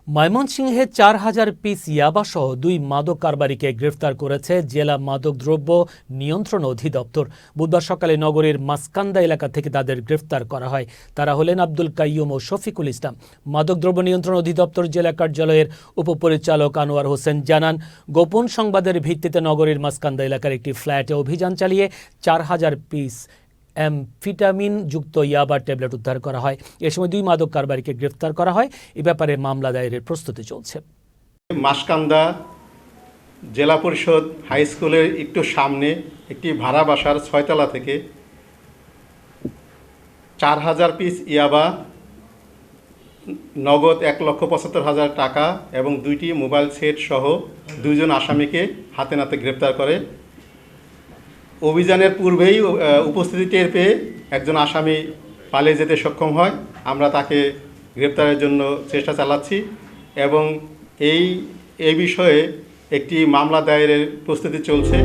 ময়মনসিংহে ৪,০০০ পিস ইয়াবাসহ ২ মাদক কারবারিকে গ্রেফতার করেছে জেলা মাদকদ্রব্য নিয়ন্ত্রণ অধিদপ্তর। বুধবার সকালে নগরীর মাসকান্দা এলাকা থেকে তাদের গ্রেফতার করা হয়। তারা হলেন আব্দুল কাইয়ুম ও শফিকুল ইসলাম। মাদকদ্রব্য নিয়ন্ত্রণ অধিদপ্তর জেলা কার্যালয়ের উপপরিচালক আনোয়ার হোসেন জানান, গোপন সংবাদের ভিত্তিতে নগরীর মাসকান্দা এলাকার একটি ফ্ল্যাটে অভিযান চালিয়ে ৪,০০০ পিস অ্যামফিটামিন যুক্ত ইয়াবার ট্যাবলেট উদ্ধার করা হয়। এ সময় ২ মাদক কারবারিকে গ্রেফতার করা হয়। এ ব্যাপারে মামলা দায়েরের প্রস্তুতি চলছে। মাসকান্দা জেলা পরিষদ হাই স্কুলের একটু সামনে একটি ভাড়া বাসার ৬ তলা থেকে ৪,০০০ পিস ইয়াবা, নগদ ১,৭৫,০০০ টাকা এবং ২টি মোবাইল সেট সহ ২ জন আসামিকে হাতে নাতে গ্রেপ্তার করে। অভিযানের পূর্বেই উপস্থিতি টের পেয়ে একজন আসামি পালিয়ে যেতে সক্ষম হয়। আমরা তাকে গ্রেপ্তারের জন্য চেষ্টা চালাচ্ছি এবং এই বিষয়ে একটি মামলা দায়েরের প্রস্তুতি চলছে।